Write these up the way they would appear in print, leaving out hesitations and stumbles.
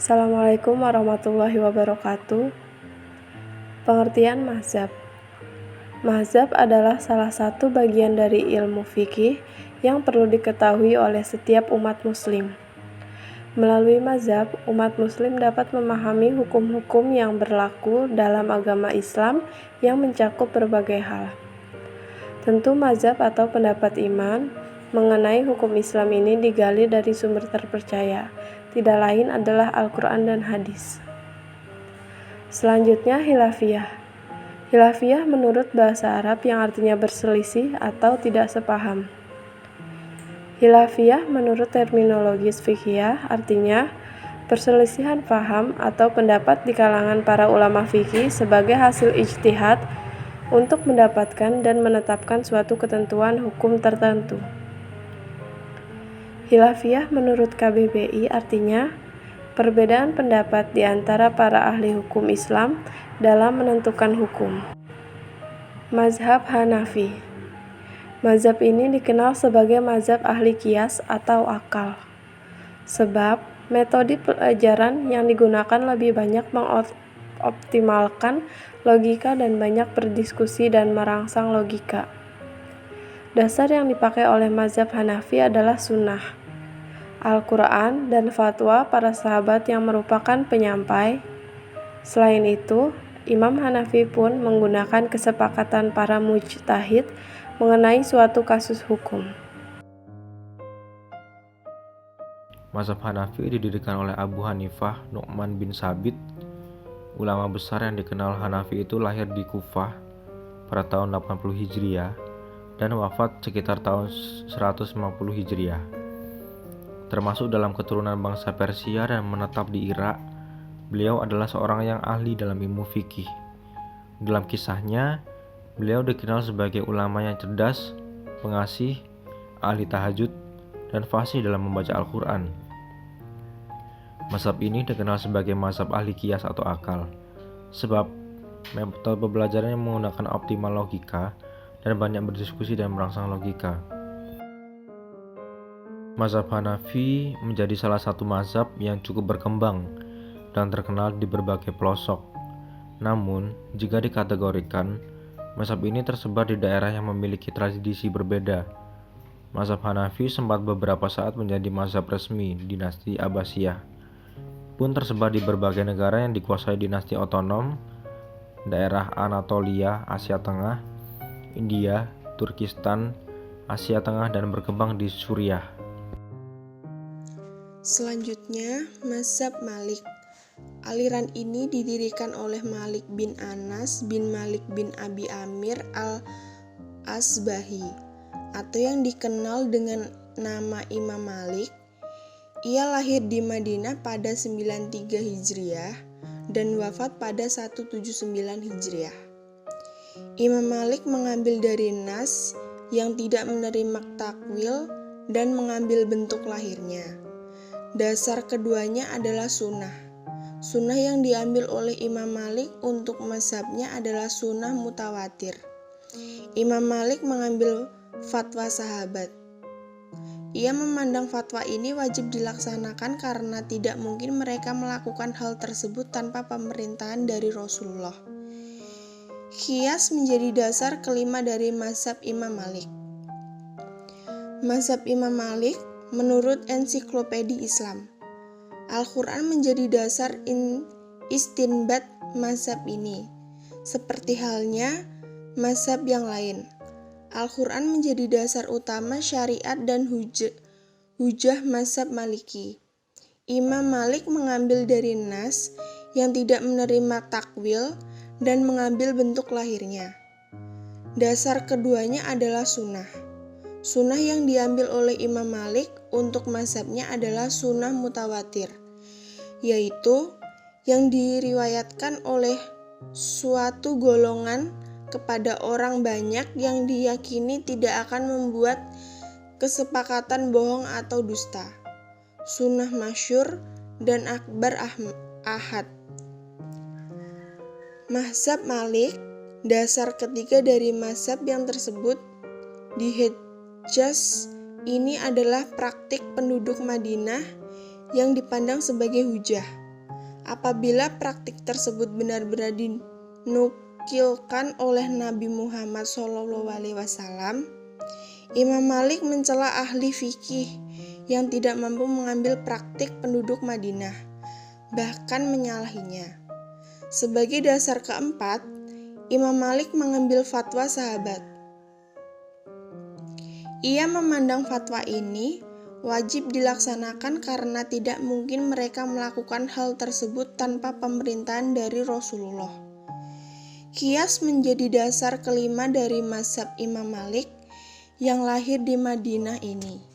Assalamualaikum warahmatullahi wabarakatuh. Pengertian mazhab. Mazhab adalah salah satu bagian dari ilmu fikih yang perlu diketahui oleh setiap umat muslim. Melalui mazhab, umat muslim dapat memahami hukum-hukum yang berlaku dalam agama Islam yang mencakup berbagai hal. Tentu mazhab atau pendapat iman mengenai hukum Islam ini digali dari sumber terpercaya, tidak lain adalah Al-Quran dan hadis. Selanjutnya khilafiyah. Khilafiyah menurut bahasa Arab yang artinya berselisih atau tidak sepaham. Khilafiyah menurut terminologi fikih artinya perselisihan paham atau pendapat di kalangan para ulama fikih sebagai hasil ijtihad untuk mendapatkan dan menetapkan suatu ketentuan hukum tertentu. Khilafiyah menurut KBBI artinya perbedaan pendapat di antara para ahli hukum Islam dalam menentukan hukum. Mazhab Hanafi. Mazhab ini dikenal sebagai mazhab ahli qiyas atau akal, sebab metode pelajaran yang digunakan lebih banyak mengoptimalkan logika dan banyak berdiskusi dan merangsang logika. Dasar yang dipakai oleh mazhab Hanafi adalah sunnah, Al-Quran, dan fatwa para sahabat yang merupakan penyampai. Selain itu, Imam Hanafi pun menggunakan kesepakatan para mujtahid mengenai suatu kasus hukum. Mazhab Hanafi didirikan oleh Abu Hanifah Nu'man bin Sabit. Ulama besar yang dikenal Hanafi itu lahir di Kufah pada tahun 80 Hijriah dan wafat sekitar tahun 150 Hijriah. Termasuk dalam keturunan bangsa Persia dan menetap di Irak, beliau adalah seorang yang ahli dalam ilmu fikih. Dalam kisahnya, beliau dikenal sebagai ulama yang cerdas, pengasih, ahli tahajud, dan fasih dalam membaca Al-Quran. Mazhab ini dikenal sebagai mazhab ahli qiyas atau akal, sebab metode pembelajarannya menggunakan optimal logika dan banyak berdiskusi dan merangsang logika. Mazhab Hanafi menjadi salah satu mazhab yang cukup berkembang dan terkenal di berbagai pelosok. Namun, jika dikategorikan, mazhab ini tersebar di daerah yang memiliki tradisi berbeda. Mazhab Hanafi sempat beberapa saat menjadi mazhab resmi dinasti Abbasiyah, pun tersebar di berbagai negara yang dikuasai dinasti otonom, daerah Anatolia, Asia Tengah, India, Turkistan, Asia Tengah, dan berkembang di Suriah. Selanjutnya, mazhab Malik. Aliran ini didirikan oleh Malik bin Anas bin Malik bin Abi Amir al-Asbahi, atau yang dikenal dengan nama Imam Malik. Ia lahir di Madinah pada 93 Hijriah dan wafat pada 179 Hijriah. Imam Malik mengambil dari nas yang tidak menerima takwil dan mengambil bentuk lahirnya. Dasar keduanya adalah sunnah. Sunnah yang diambil oleh Imam Malik untuk mazhabnya adalah sunnah mutawatir. Imam Malik mengambil fatwa sahabat. Ia memandang fatwa ini wajib dilaksanakan karena tidak mungkin mereka melakukan hal tersebut tanpa pemerintahan dari Rasulullah. Qiyas menjadi dasar kelima dari mazhab Imam Malik. Mazhab Imam Malik menurut Ensiklopedia Islam, Al-Quran menjadi dasar istinbat mazhab ini. Seperti halnya mazhab yang lain, Al-Quran menjadi dasar utama syariat dan hujah mazhab Maliki. Imam Malik mengambil dari nas yang tidak menerima takwil dan mengambil bentuk lahirnya. Dasar keduanya adalah sunnah. Sunnah yang diambil oleh Imam Malik untuk mazhabnya adalah sunnah mutawatir, yaitu yang diriwayatkan oleh suatu golongan kepada orang banyak yang diyakini tidak akan membuat kesepakatan bohong atau dusta. Sunnah masyhur dan akbar ahad. Mazhab Malik, dasar ketiga dari mazhab yang tersebut di Hijaz ini adalah praktik penduduk Madinah yang dipandang sebagai hujah. Apabila praktik tersebut benar-benar dinukilkan oleh Nabi Muhammad SAW, Imam Malik mencela ahli fikih yang tidak mampu mengambil praktik penduduk Madinah, bahkan menyalahinya. Sebagai dasar keempat, Imam Malik mengambil fatwa sahabat. Ia memandang fatwa ini wajib dilaksanakan karena tidak mungkin mereka melakukan hal tersebut tanpa pemerintahan dari Rasulullah. Qiyas menjadi dasar kelima dari mazhab Imam Malik yang lahir di Madinah ini.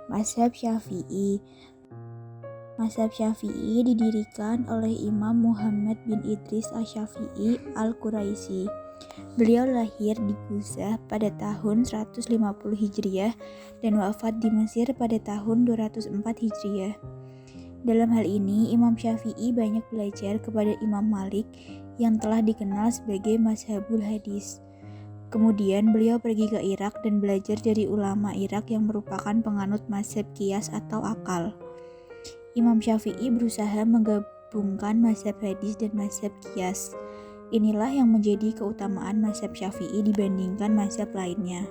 Mazhab Syafi'i. Mazhab Syafi'i didirikan oleh Imam Muhammad bin Idris Asy-Syafi'i Al-Quraisy. Beliau lahir di Kuzah pada tahun 150 Hijriah dan wafat di Mesir pada tahun 204 Hijriah. Dalam hal ini, Imam Syafi'i banyak belajar kepada Imam Malik yang telah dikenal sebagai mazhabul hadis. Kemudian beliau pergi ke Irak dan belajar dari ulama Irak yang merupakan penganut mazhab qiyas atau akal. Imam Syafi'i berusaha menggabungkan mazhab hadis dan mazhab qiyas. Inilah yang menjadi keutamaan mazhab Syafi'i dibandingkan mazhab lainnya.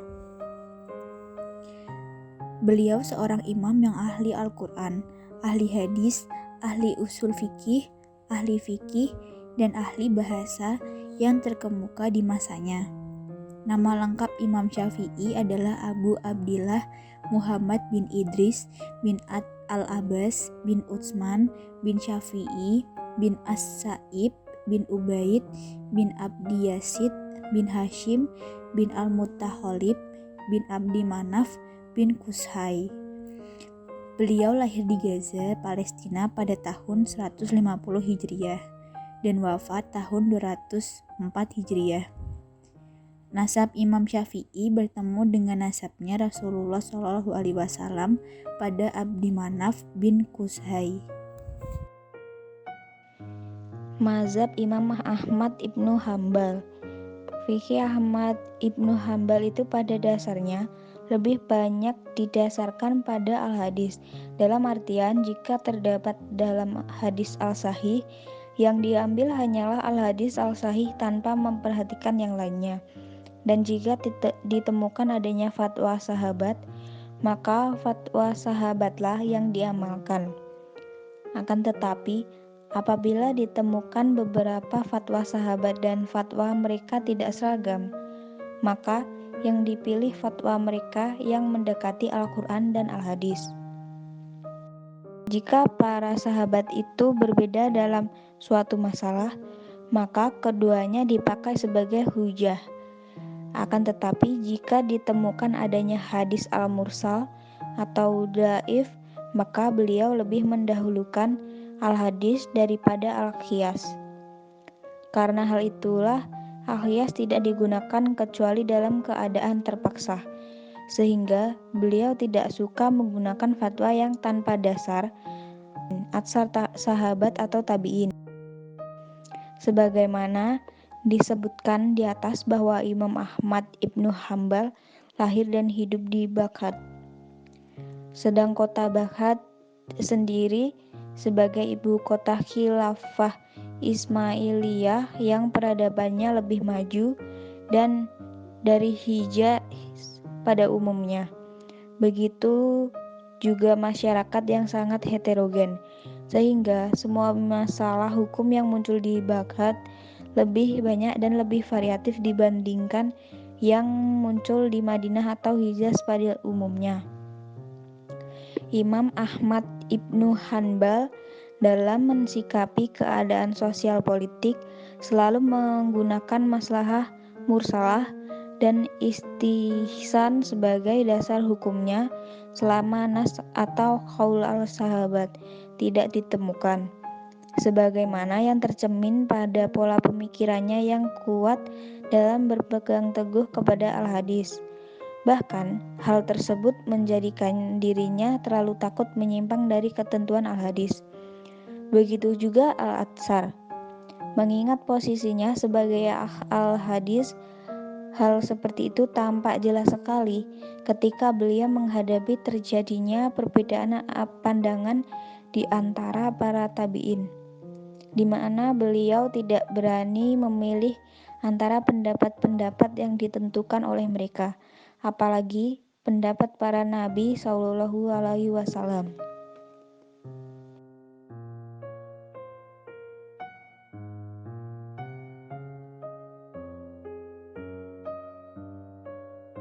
Beliau seorang imam yang ahli Al-Quran, ahli hadis, ahli usul fikih, dan ahli bahasa yang terkemuka di masanya. Nama lengkap Imam Syafi'i adalah Abu Abdillah Muhammad bin Idris bin Al-Abbas bin Utsman bin Syafi'i bin As-Sa'ib bin Ubaid bin Abdi Yazid bin Hashim bin Al-Muttalib bin Abdi Manaf bin Qusay. Beliau lahir di Gaza, Palestina pada tahun 150 Hijriah dan wafat tahun 204 Hijriah. Nasab Imam Syafi'i bertemu dengan nasabnya Rasulullah SAW pada Abdi Manaf bin Qusay. Mazhab Imam Ahmad ibnu Hambal. Fikih Ahmad ibnu Hambal itu pada dasarnya lebih banyak didasarkan pada al-hadis, dalam artian jika terdapat dalam hadis al-sahih, yang diambil hanyalah al-hadis al-sahih tanpa memperhatikan yang lainnya. Dan jika ditemukan adanya fatwa sahabat, maka fatwa sahabatlah yang diamalkan. Akan tetapi, apabila ditemukan beberapa fatwa sahabat dan fatwa mereka tidak seragam, maka yang dipilih fatwa mereka yang mendekati Al-Quran dan Al-Hadis. Jika para sahabat itu berbeda dalam suatu masalah, maka keduanya dipakai sebagai hujah. Akan tetapi jika ditemukan adanya hadis al-mursal atau dhaif, maka beliau lebih mendahulukan al-hadis daripada al-qiyas. Karena hal itulah al-qiyas tidak digunakan kecuali dalam keadaan terpaksa, sehingga beliau tidak suka menggunakan fatwa yang tanpa dasar atsar sahabat atau tabi'in. Sebagaimana disebutkan di atas bahwa Imam Ahmad ibnu Hambal lahir dan hidup di Baghdad. Sedang kota Baghdad sendiri sebagai ibu kota khilafah Ismailiyah yang peradabannya lebih maju dan dari Hijaz pada umumnya. Begitu juga masyarakat yang sangat heterogen, sehingga semua masalah hukum yang muncul di Baghdad lebih banyak dan lebih variatif dibandingkan yang muncul di Madinah atau Hijaz pada umumnya. Imam Ahmad ibnu Hanbal dalam mensikapi keadaan sosial politik selalu menggunakan maslahah mursalah dan istihsan sebagai dasar hukumnya selama nas atau qaul al-sahabat tidak ditemukan, sebagaimana yang tercermin pada pola pemikirannya yang kuat dalam berpegang teguh kepada al-hadis. Bahkan, hal tersebut menjadikan dirinya terlalu takut menyimpang dari ketentuan al-hadis. Begitu juga al-atsar. Mengingat posisinya sebagai al-hadis, Hal seperti itu tampak jelas sekali ketika beliau menghadapi terjadinya perbedaan pandangan di antara para tabi'in, di mana beliau tidak berani memilih antara pendapat-pendapat yang ditentukan oleh mereka, apalagi pendapat para nabi Shallallahu Alaihi Wasallam.